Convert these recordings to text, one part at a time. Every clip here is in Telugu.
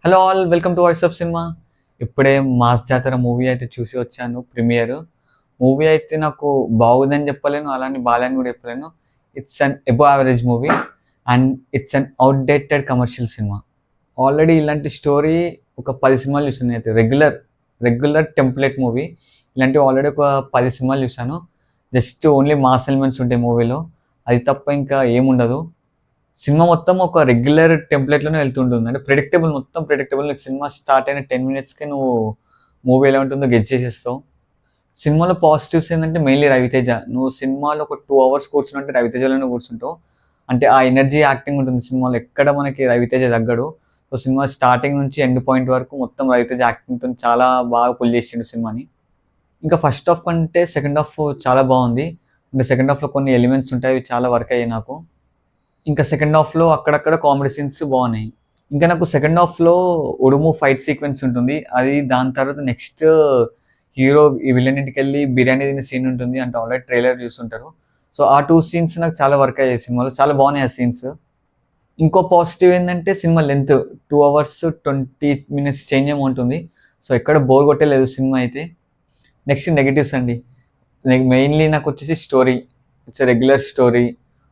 Hello all, welcome to voice of cinema. ఇప్పుడే మాస్ జాతర మూవీ అయితే చూసి వచ్చాను ప్రీమియర్. మూవీ అయితే నాకు బాగుందని చెప్పలేను, అలానే బాలేదని కూడా చెప్పలేను. It's an above average movie and it's an outdated commercial cinema. Already ఇలాంటి స్టోరీ ఒక 10 సినిమాలు చూసాను నేనైతే. Regular template movie. ఇలాంటివి ఆల్రెడీ ఒక 10 సినిమాలు చూసాను. జస్ట్ ఓన్లీ మాస్ ఎలిమెంట్స్ ఉంటాయి మూవీలో. అది తప్ప ఇంకా ఏముండదు. సినిమా మొత్తం ఒక రెగ్యులర్ టెంప్లేట్‌లోనే వెళ్తుంటుంది. అంటే మొత్తం ప్రిడిక్టబుల్. నీకు సినిమా స్టార్ట్ అయిన 10 మినిట్స్‌కే నువ్వు మూవీ ఎలా ఉంటుందో గెస్ చేసేస్తావు. సినిమాలో పాజిటివ్స్ ఏందంటే మెయిన్‌లీ రవితేజ. నువ్వు సినిమాలో ఒక 2 అవర్స్ కూర్చున్నావంటే రవితేజలోనే కూర్చుంటావు. అంటే ఆ ఎనర్జీ యాక్టింగ్ ఉంటుంది సినిమాలో. ఎక్కడ మనకి రవితేజ తగ్గడు. సో, సినిమా స్టార్టింగ్ నుంచి ఎండ్ పాయింట్ వరకు మొత్తం రవితేజ యాక్టింగ్‌తోని చాలా బాగా పుల్ చేసిండు సినిమాని. ఇంకా ఫస్ట్ హాఫ్ కంటే సెకండ్ హాఫ్ చాలా బావుంది. అంటే సెకండ్ హాఫ్‌లో కొన్ని ఎలిమెంట్స్ ఉంటాయి. అవి చాలా వర్క్ అయ్యాయి నాకు. ఇంకా సెకండ్ హాఫ్‌లో అక్కడక్కడ కామెడీ సీన్స్ బావున్నాయి. ఇంకా నాకు సెకండ్ హాఫ్‌లో 'ఉడుము' ఫైట్ సీక్వెన్స్ ఉంటుంది. అది దాని తర్వాత నెక్స్ట్ హీరో ఈ విలన్ ఇంటికెళ్ళి బిర్యానీ తినే సీన్ ఉంటుంది. అంటే ఆల్రెడీ ట్రైలర్ చూసుంటారు. సో, ఆ 2 సీన్స్ నాకు చాలా వర్క్ అయ్యాయి సినిమాలో. చాలా బాగున్నాయి ఆ సీన్స్. ఇంకో పాజిటివ్ ఏందంటే సినిమా లెంత్ 2 అవర్స్ 20 మినిట్స్ చేంజ్ ఏమో ఉంటుంది. సో, ఎక్కడ బోర్ కొట్టలేదు సినిమా అయితే. నెక్స్ట్ నెగెటివ్స్ అండి. మెయిన్‌లీ నాకొచ్చేసి story. It's a regular story.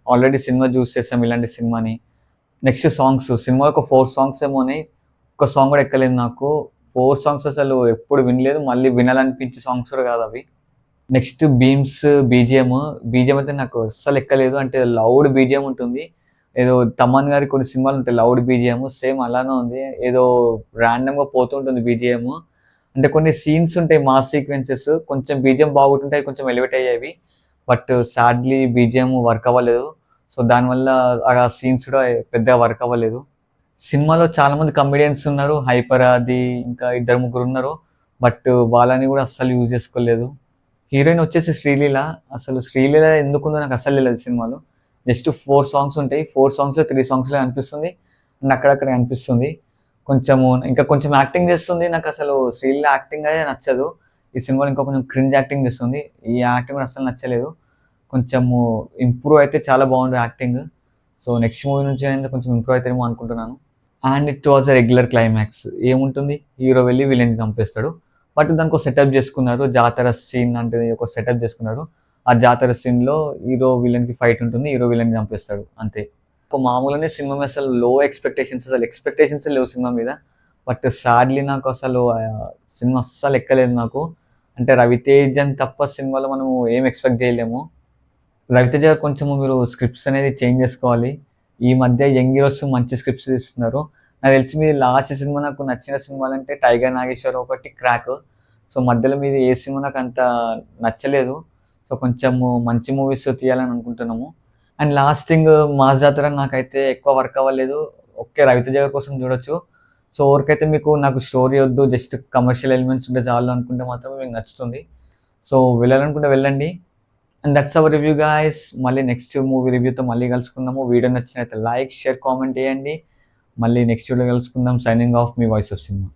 Already సినిమా చూసేసాం ఇలాంటి సినిమాని. Next songs. సినిమాలో ఒక 4 సాంగ్స్ ఏమో ఉన్నాయి. ఒక్క సాంగ్ కూడా ఎక్కలేదు నాకు. 4 సాంగ్స్ అసలు ఎప్పుడు వినలేదు. మళ్ళీ వినాలనిపించే సాంగ్స్ కూడా కాదవి. Next BGM. బీజీఎం అయితే నాకు అస్సలు ఎక్కలేదు. అంటే లౌడ్ బీజీఎం ఉంటుంది. ఏదో తమన్ గారి కొన్ని సినిమాలు ఉంటాయి లౌడ్ బీజీఎం. సేమ్ అలానే ఉంది. ఏదో రాండమ్‌గా పోతుంటుంది బీజీఎం. అంటే కొన్ని సీన్స్ ఉంటాయి మాస్ సీక్వెన్సెస్. కొంచెం బీజీఎం బాగుంటుంటాయి. కొంచెం ఎలివేట్ అయ్యేవి. బట్ సాడ్‌లీ బీజీఎం వర్క్ అవ్వలేదు. సో, దానివల్ల ఆ సీన్స్ కూడా పెద్దగా వర్క్ అవ్వలేదు. సినిమాలో చాలామంది కమెడియన్స్ ఉన్నారు. హైపర్ ఆది ఇంకా ఇద్దరు ముగ్గురున్నారు. బట్ వాళ్ళని కూడా అస్సలు యూజ్ చేసుకోలేదు. హీరోయిన్ వచ్చేసి శ్రీలీల. అసలు శ్రీలీల ఎందుకుందో నాకు అస్సలు తెలీదు సినిమాలో. జస్ట్ 4 సాంగ్స్ ఉంటాయి. 4 సాంగ్స్‌లో 3 సాంగ్స్‌లో కనిపిస్తుంది. అండ్ అక్కడక్కడ కనిపిస్తుంది. ఇంకా కొంచెం యాక్టింగ్ చేస్తుంది. నాకసలు శ్రీలీల యాక్టింగే నచ్చదు. ఈ సినిమాలో ఇంకా కొంచెం క్రింజ్ యాక్టింగ్ చేస్తుంది. ఈ యాక్టింగ్ కూడా అస్సలు నచ్చలేదు. కొంచెము ఇంప్రూవ్ అయితే చాలా బాగుండు యాక్టింగ్. సో, నెక్స్ట్ మూవీ నుంచి అయినా కొంచెం ఇంప్రూవ్ అయితేనేమో అనుకుంటున్నాను. And it was a regular climax. ఏముంటుంది, హీరో వెళ్లి విలన్ని చంపేస్తాడు. బట్ దానికో సెటప్ చేసుకున్నారు. జాతర సీన్ లాంటిది ఒక సెటప్ చేసుకున్నారు. ఆ జాతర సీన్‌లో హీరో విలన్‌కి ఫైట్ ఉంటుంది. హీరో విలన్ని చంపేస్తాడు అంతే. మామూలుగానే సినిమా మీద అసలు లో ఎక్స్‌పెక్టేషన్స్, అసలు ఎక్స్‌పెక్టేషన్సే లేవు సినిమా మీద. బట్ సాడ్‌లీ నాకు అసలు సినిమా అస్సలు ఎక్కలేదు నాకు. అంటే రవితేజని తప్ప సినిమాలో మనము ఏం ఎక్స్‌పెక్ట్ చేయలేము. రవితేజ కొంచెము మీరు స్క్రిప్ట్స్ అనేది చేంజ్ చేసుకోవాలి. ఈ మధ్య యంగ్ హీరోస్ మంచి స్క్రిప్ట్స్ తీస్తున్నారు. నాకు తెలిసి మీది లాస్ట్ సినిమా నాకు నచ్చిన సినిమాలంటే 'టైగర్ నాగేశ్వరరావు' ఒకటి, 'క్రాక్'. సో, మధ్యలో మీది ఏ సినిమా నాకంత నచ్చలేదు. సో, కొంచెము మంచి మూవీస్ తీయాలని అనుకుంటున్నాము. అండ్ లాస్ట్ థింగ్ 'మాస్ జాతర' నాకైతే ఎక్కువ వర్క్ అవ్వలేదు. ఓకే, రవితేజ గారి కోసం చూడొచ్చు. సో, ఎవరికైతే నాకు స్టోరీ వద్దు, జస్ట్ కమర్షియల్ ఎలిమెంట్స్ ఉంటే చాలు అనుకుంటే మాత్రం మీకు నచ్చుతుంది. సో, వెళ్ళాలనుకుంటే వెళ్ళండి. And that's our review guys. మళ్ళీ నెక్స్ట్ మూవీ రివ్యూతో మళ్ళీ కలుసుకుందాము. వీడియో నచ్చినట్లయితే లైక్, షేర్, కామెంట్ చేయండి. మళ్ళీ నెక్స్ట్ వీడియోలో కలుసుకుందాం. Signing off me voice of cinema.